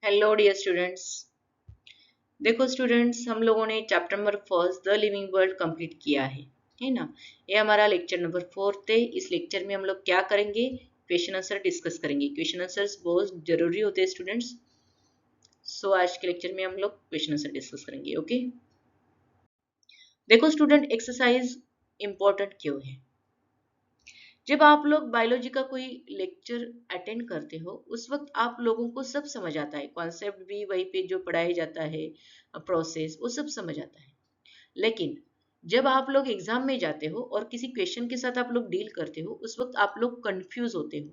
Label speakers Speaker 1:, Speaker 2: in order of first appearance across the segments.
Speaker 1: Hello dear students. देखो students, हम लोगों ने chapter number first the living world complete किया है ना। ये हमारा लेक्चर नंबर फोर्थ है। इस लेक्चर में हम लोग क्या करेंगे? क्वेश्चन आंसर डिस्कस करेंगे। क्वेश्चन आंसर्स बहुत जरूरी होते हैं स्टूडेंट्स। सो आज के लेक्चर में हम लोग क्वेश्चन आंसर डिस्कस करेंगे। ओके, देखो स्टूडेंट, एक्सरसाइज इंपॉर्टेंट क्यों है? जब आप लोग बायोलॉजी का कोई लेक्चर अटेंड करते हो उस वक्त आप लोगों को सब समझ आता है, कॉन्सेप्ट भी वहीं पे जो पढ़ाया जाता है, प्रोसेस वो सब समझ आता है। लेकिन जब आप लोग एग्जाम में जाते हो और किसी क्वेश्चन के साथ आप लोग डील करते हो उस वक्त आप लोग कंफ्यूज होते हो।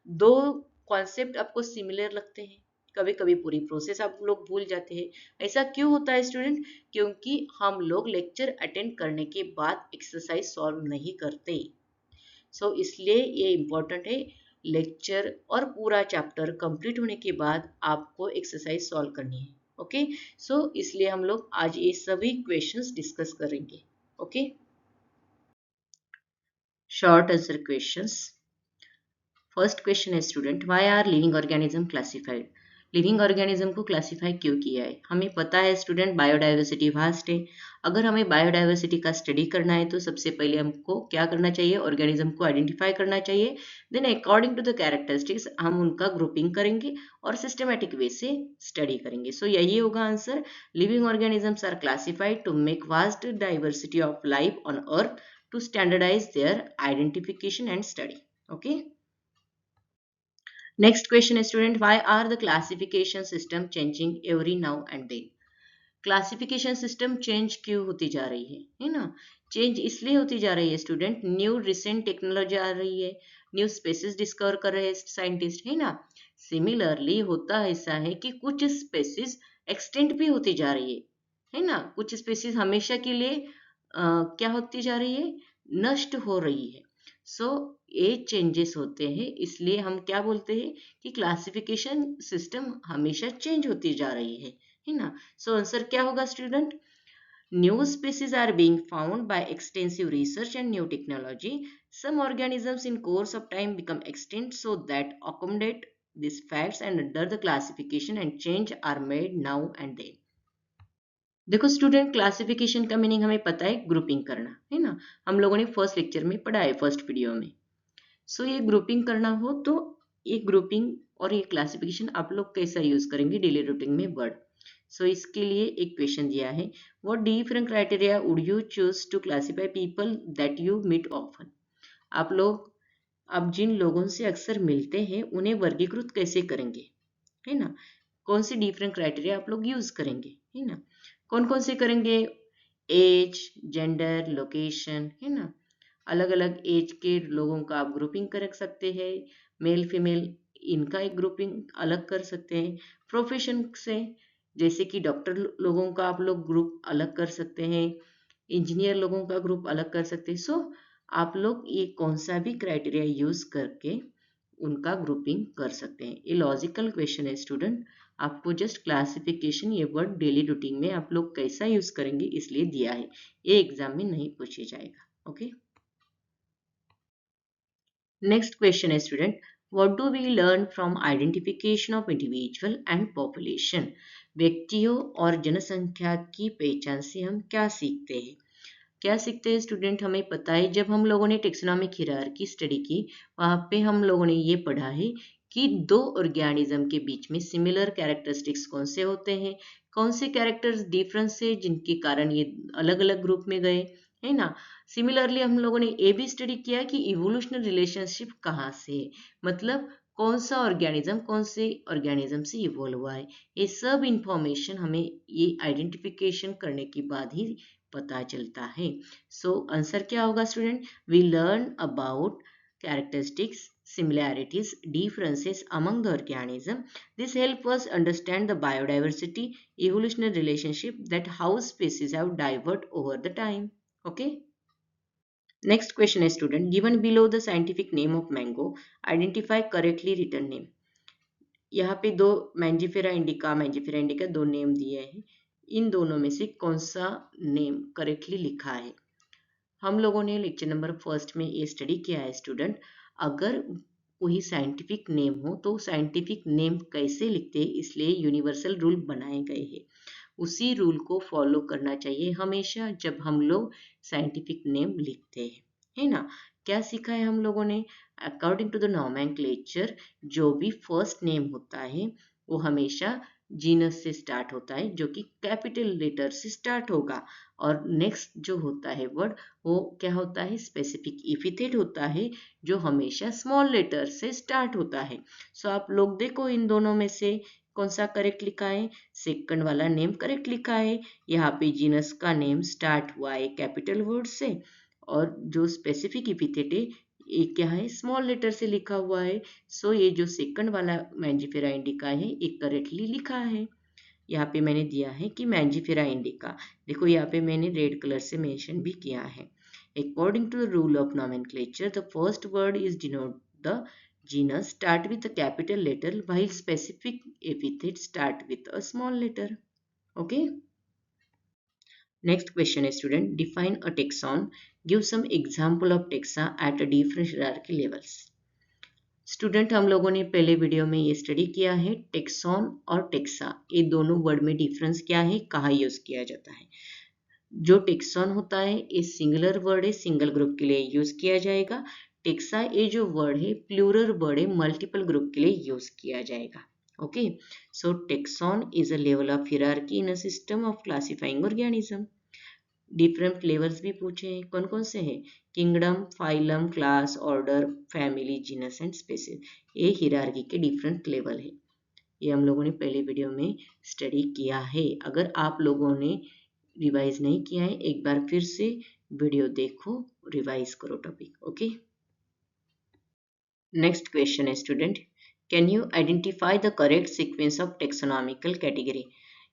Speaker 1: दो कॉन्सेप्ट आपको सिमिलर लगते हैं, कभी कभी पूरी प्रोसेस आप लोग भूल जाते हैं। ऐसा क्यों होता है स्टूडेंट? क्योंकि हम लोग लेक्चर अटेंड करने के बाद एक्सरसाइज सॉल्व नहीं करते। इसलिए ये इम्पोर्टेंट है। लेक्चर और पूरा चैप्टर कंप्लीट होने के बाद आपको एक्सरसाइज सॉल्व करनी है। ओके, इसलिए हम लोग आज ये सभी क्वेश्चंस डिस्कस करेंगे। Okay, short answer questions. First question है student, why are living organism classified? Living organism को क्लासिफाई क्यों किया है? हमें पता है स्टूडेंट, बायोडाइवर्सिटी वास्ट है। अगर हमें बायोडाइवर्सिटी का स्टडी करना है तो सबसे पहले हमको क्या करना चाहिए? ऑर्गेनिज्म को आइडेंटिफाई करना चाहिए। Then according to the characteristics हम उनका ग्रुपिंग करेंगे और सिस्टमेटिक वे से स्टडी करेंगे। यही होगा answer. Living organisms are classified to make vast diversity of life on earth, to standardise their identification and study. Okay, next question is student, why are the classification system changing every now and then? Classification system change क्यों होती जा रही है ना? Change इसलिए होती जा रही है स्टूडेंट, न्यू रिसेंट टेक्नोलॉजी आ रही है, न्यू स्पेसिस डिस्कवर कर रहे हैं साइंटिस्ट, है ना। सिमिलरली होता ऐसा है कि कुछ स्पेसिस एक्सटेंट भी होती जा रही है ना। कुछ स्पेसिस हमेशा के लिए क्या होती जा रही है? नष्ट हो रही है। ये चेंजेस होते हैं, इसलिए हम क्या बोलते हैं कि क्लासिफिकेशन सिस्टम हमेशा चेंज होती जा रही है ना। आंसर क्या होगा student? New species are being found by extensive research and new technology. Some organisms in course of time become extinct, so that accommodate these facts and under the classification and change are made now and then. देखो student, classification का meaning हमें पता है, grouping करना, है ना। हम लोगों ने फर्स्ट लेक्चर में पढ़ा है, फर्स्ट वीडियो में। ये ग्रुपिंग करना हो तो ये ग्रुपिंग और ये क्लासिफिकेशन आप लोग कैसा यूज करेंगे डेली रूटीन में? वर्ड। इसके लिए एक क्वेश्चन दिया है, what different criteria would you choose to classify people that you meet often? आप लोग अब जिन लोगों से अक्सर मिलते हैं उन्हें वर्गीकृत कैसे करेंगे, है ना। कौन सी डिफरेंट क्राइटेरिया आप लोग यूज करेंगे, है ना। कौन कौन से करेंगे? एज, जेंडर, लोकेशन, है ना। अलग अलग एज के लोगों का आप ग्रुपिंग कर सकते हैं। मेल फीमेल इनका एक ग्रुपिंग अलग कर सकते हैं। प्रोफेशन से, जैसे कि डॉक्टर लोगों का आप लोग ग्रुप अलग कर सकते हैं, इंजीनियर लोगों का ग्रुप अलग कर सकते हैं। आप लोग ये कौन सा भी क्राइटेरिया यूज करके उनका ग्रुपिंग कर सकते हैं। ये लॉजिकल क्वेश्चन है स्टूडेंट। आपको जस्ट क्लासिफिकेशन ये वर्ड डेली रूटीन में आप लोग कैसा यूज करेंगे इसलिए दिया है, ये एग्जाम में नहीं पूछे जाएगा। ओके, नेक्स्ट क्वेश्चन है student, what do we learn from identification of individual and population? व्यक्तियों और जनसंख्या की पहचान से हम क्या सीखते हैं? क्या सीखते हैं स्टूडेंट? हमें पता है, जब हम लोगों ने टेक्सोनॉमिक हायरार्की स्टडी की वहाँ पे हम लोगों ने ये पढ़ा है कि दो ऑर्गेनिज्म के बीच में सिमिलर कैरेक्टरिस्टिक्स कौन से होते हैं, कौन से कैरेक्टर्स डिफरेंस है जिनके कारण ये अलग अलग ग्रुप में गए, है ना। सिमिलरली हम लोगों ने ये भी स्टडी किया कि इवोल्यूशनल रिलेशनशिप कहाँ से है, मतलब कौन सा ऑर्गेनिज्म कौन से ऑर्गेनिज्म से इवोल्व हुआ है। ये सब इंफॉर्मेशन हमें ये आइडेंटिफिकेशन करने के बाद ही पता चलता है। आंसर क्या होगा student? We learn about characteristics, similarities, differences among the organism. This help us understand the biodiversity, evolutionary relationship, that how species have diverged over the time. Okay. Next question is student, given below the scientific name of mango, identify correctly written name. यहाँ पे दो मैंजिफेरा indica दो name दिए हैं, इन दोनों में से कौन सा नेम करेक्टली लिखा है? हम लोगों ने लेक्चर नंबर फर्स्ट में ये स्टडी किया है स्टूडेंट। अगर कोई साइंटिफिक नेम हो तो साइंटिफिक नेम कैसे लिखते हैं, इसलिए यूनिवर्सल रूल बनाए गए हैं। उसी रूल को फॉलो करना चाहिए हमेशा जब हम लोग साइंटिफिक नेम लिखते हैं, है ना। क्या सीखा है हम लोगों ने? अकॉर्डिंग टू द नोमेनक्लेचर जो भी फर्स्ट नेम होता है वो हमेशा जीनस से स्टार्ट होता है, जो कि कैपिटल लेटर से स्टार्ट होगा। और नेक्स्ट जो होता है वर्ड वो क्या होता है? स्पेसिफिक इपिथेट होता है, जो हमेशा स्मॉल लेटर से स्टार्ट होता है। सो आप लोग देखो इन दोनों में से कौन सा करेक्ट लिखा है? सेकंड वाला नेम करेक्ट लिखा है। यहाँ पे जीनस का नेम स्टार्ट हुआ है कैपिटल वर्ड से, और जो स्पेसिफिक इपिथेट है ये क्या है? स्मॉल लेटर से लिखा हुआ है। सो ये जो सेकंड वाला मैंजिफेरा इंडिका है ये करेक्टली लिखा है। यहाँ पे मैंने दिया है कि मैंजिफेरा इंडिका, देखो यहाँ पे मैंने रेड कलर से मेंशन भी किया है। According to the rule of nomenclature the first word is denote the genus start with a capital letter while specific epithets start with a small letter. Okay. Next question is student, define a taxon. Give some example of taxa at a different hierarchy levels. Student हम लोगों ने पहले video में ये study किया है tax on और taxa, ये दोनों वर्ड में डिफरेंस क्या है, कहाँ यूज किया जाता है। जो टेक्सॉन होता है ये सिंगुलर वर्ड है, सिंगल ग्रुप के लिए यूज किया जाएगा। टेक्सा ये जो वर्ड है प्लूरल वर्ड है, मल्टीपल ग्रुप के लिए यूज किया जाएगा। Okay, so taxon is a level of hierarchy in a system of classifying organism. Different flavours भी पूछे हैं, कौन कौन से हैं? Kingdom, phylum, class, order, family, genus and species. ये हियरार्की के डिफरेंट लेवल है। ये हम लोगों ने पहले वीडियो में स्टडी किया है। अगर आप लोगों ने रिवाइज नहीं किया है एक बार फिर से वीडियो देखो, रिवाइज करो टॉपिक। ओके, नेक्स्ट क्वेश्चन है student, can you identify the correct sequence of taxonomical category.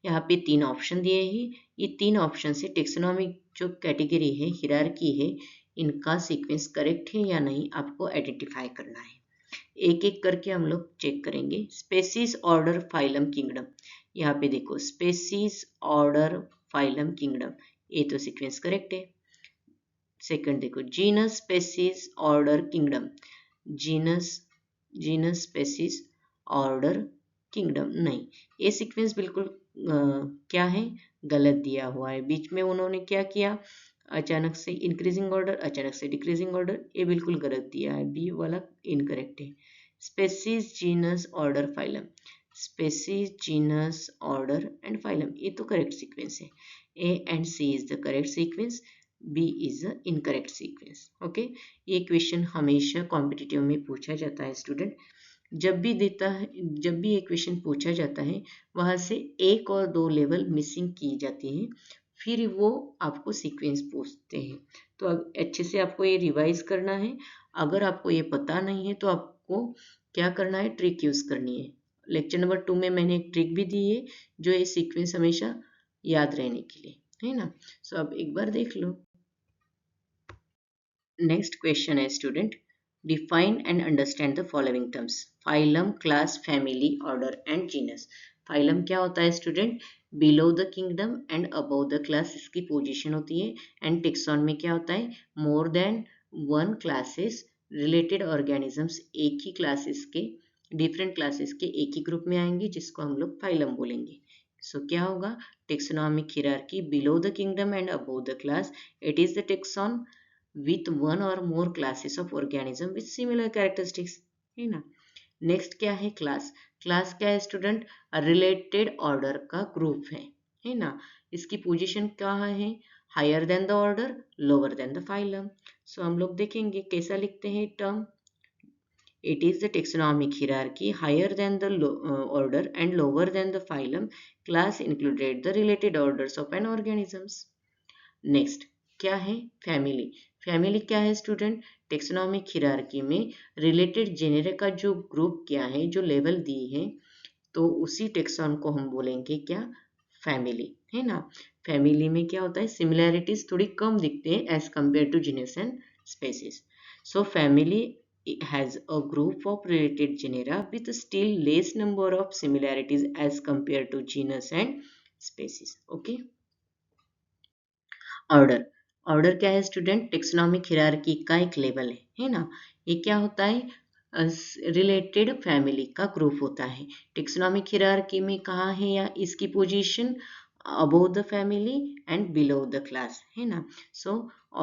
Speaker 1: यहाँ पे तीन ऑप्शन दिए हैं, ये तीन ऑप्शन से टेक्सोनॉमिक जो कैटेगरी है, हिरार्की है, इनका सीक्वेंस करेक्ट है या नहीं आपको आइडेंटिफाई करना है। एक एक करके हम लोग चेक करेंगे। Species, order, phylum, kingdom. यहाँ पे देखो स्पेसीज, ऑर्डर, फाइलम, किंगडम, ये तो सीक्वेंस करेक्ट है। सेकंड देखो genus, species, order, kingdom. Genus, genus, species, order, kingdom, नहीं, ये सीक्वेंस बिल्कुल क्या है, गलत दिया हुआ है। बीच में उन्होंने क्या किया, अचानक से इंक्रीजिंग ऑर्डर, अचानक से डिक्रीजिंग ऑर्डर, ये बिल्कुल गलत दिया है, बी वाला इनकरेक्ट है। Species, genus, order, phylum, species, genus, order and phylum, ये तो करेक्ट सीक्वेंस है। A and C is the correct sequence, B is the incorrect sequence. Okay, ये क्वेश्चन हमेशा कॉम्पिटिटिव में पूछा जाता है स्टूडेंट। जब भी देता है, जब भी ये क्वेश्चन पूछा जाता है वहां से एक और दो लेवल मिसिंग की जाती है, फिर वो आपको सीक्वेंस पूछते हैं। तो अब अच्छे से आपको ये रिवाइज करना है। अगर आपको ये पता नहीं है तो आपको क्या करना है, ट्रिक यूज करनी है। लेक्चर नंबर 2 में मैंने एक ट्रिक भी दी है जो ये सीक्वेंस हमेशा याद रहने के लिए, है ना। सो अब एक बार देख लो। नेक्स्ट क्वेश्चन है student, define and understand the following terms. Phylum, class, family, order and genus. Phylum क्या होता है student? Below the kingdom and above the class, इसकी पोजीशन होती है। एंड टेक्सॉन में क्या होता है? More than one classes, related organisms एक ही क्लासेस के, डिफरेंट क्लासेस के एक ही ग्रुप में आएंगे जिसको हम लोग फाइलम बोलेंगे। सो क्या होगा? Taxonomic hierarchy below the kingdom and above the class, it is the taxon with one or more classes of organism with similar characteristics, है ना। नेक्स्ट क्या है? क्लास। क्लास क्या है स्टूडेंट? रिलेटेड ऑर्डर का ग्रुप है ना। इसकी पोजीशन कहाँ है? Higher than the order, lower than the phylum. So हम लोग देखेंगे कैसा लिखते हैं term. It is the taxonomic hierarchy higher than the order and lower than the phylum. Class included the related orders of an organisms. Next क्या है? Family. Family क्या है स्टूडेंट? टेक्सोनॉमिक हियरार्की में रिलेटेड जेनेरा का जो group क्या है, जो लेवल दी है, तो उसी टेक्सॉन को हम बोलेंगे क्या? फैमिली, है ना। फैमिली में क्या होता है? सिमिलैरिटीज थोड़ी कम दिखते हैं as compare to genus and species. So family has a group of related genera with still less number of similarities as compared to genus and species. Okay. Order. Order क्या है स्टूडेंट? टेक्सोनॉमिक हियरार्की का एक level है ना। ये क्या होता है? रिलेटेड फैमिली का ग्रुप होता है। टेक्सोनॉमिक हियरार्की में कहाँ है या इसकी position above the family and below the class है ना। So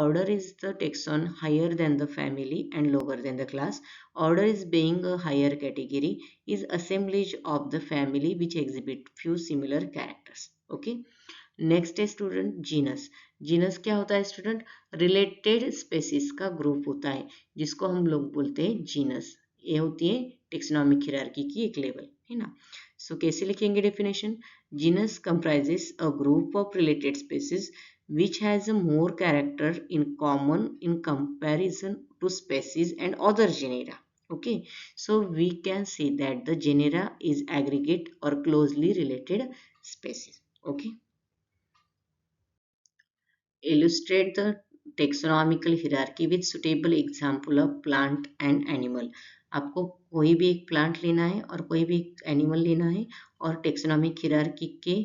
Speaker 1: order is the taxon higher than the family and lower than the class. Order is being a higher category is assemblage of the family which exhibit few similar characters. Okay. Next है student genus. Genus क्या होता है student? Related species का group होता है जिसको हम लोग बोलते हैं जीनस। ये होती है टेक्सोनॉमिक हियरार्की की एक लेवल है ना। सो कैसे लिखेंगे definition? Genus comprises a group of related species which has a more character in common in comparison to species and other genera. Okay, so we can say that the genera is aggregate or closely related species. Okay. Illustrate the taxonomical hierarchy with suitable example of plant and animal. आपको कोई भी एक plant लेना है और कोई भी एक एनिमल लेना है और टेक्सोनॉमिक हियरार्की के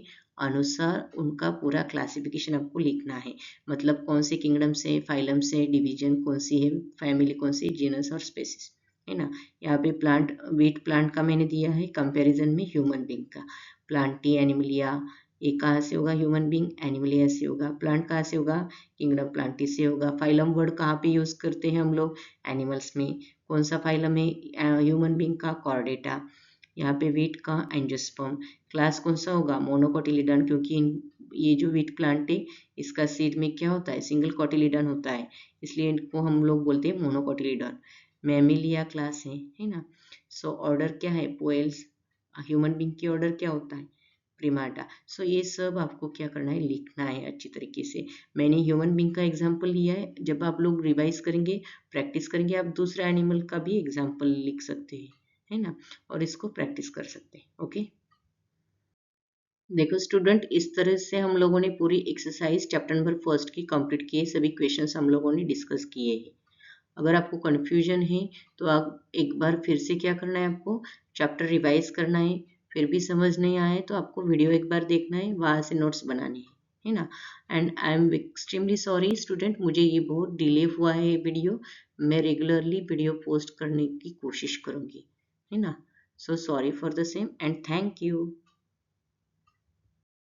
Speaker 1: अनुसार उनका पूरा क्लासिफिकेशन आपको लिखना है। मतलब कौन से किंगडम से, फाइलम से, डिवीजन कौन सी है, फैमिली कौन सी, जीनस और स्पेसिस है ना। यहाँ पे प्लांट, वीट प्लांट का मैंने दिया है कंपैरिजन में ह्यूमन बींग का। प्लांटी एनिमलिया, ये कहाँ से होगा? Human being. एनिमलिया से होगा। प्लांट कहाँ से होगा? किंगडम प्लांटी से होगा। फाइलम वर्ड कहाँ पे यूज करते हैं हम लोग? एनिमल्स में। कौन सा फाइलम है ह्यूमन बींग का? कॉर्डेटा। यहाँ पे वीट का एंजियोस्पर्म। क्लास कौन सा होगा? मोनोकोटिलिडन, क्योंकि ये जो वीट प्लांट है इसका सीड में क्या होता है? सिंगल कोटिलिडन होता है, इसलिए इनको हम लोग बोलते हैं मोनोकोटिलिडन। मैमिलिया क्लास है ना। सो ऑर्डर क्या है? पोएल्स। ह्यूमन बींग की ऑर्डर क्या होता है? प्रिमाटा। सो ये सब आपको क्या करना है? लिखना है अच्छी तरीके से। मैंने ह्यूमन बींग का एग्जाम्पल लिया है। जब आप लोग रिवाइज करेंगे, प्रैक्टिस करेंगे, आप दूसरे एनिमल का भी एग्जाम्पल लिख सकते हैं है ना, और इसको प्रैक्टिस कर सकते हैं। ओके। देखो स्टूडेंट, इस तरह से हम लोगों ने पूरी एक्सरसाइज चैप्टर नंबर फर्स्ट की कंप्लीट किए। सभी क्वेश्चंस हम लोगों ने डिस्कस किए हैं। अगर आपको कन्फ्यूजन है तो आप एक बार फिर से क्या करना है? आपको चैप्टर रिवाइज करना है। फिर भी समझ नहीं आए तो आपको वीडियो एक बार देखना है, वहाँ से नोट्स बनाने हैं है ना। And I am extremely sorry student, मुझे ये बहुत डिले हुआ है ये वीडियो। मैं रेगुलरली वीडियो पोस्ट करने की कोशिश करूँगी है ना। So sorry for the same and thank you.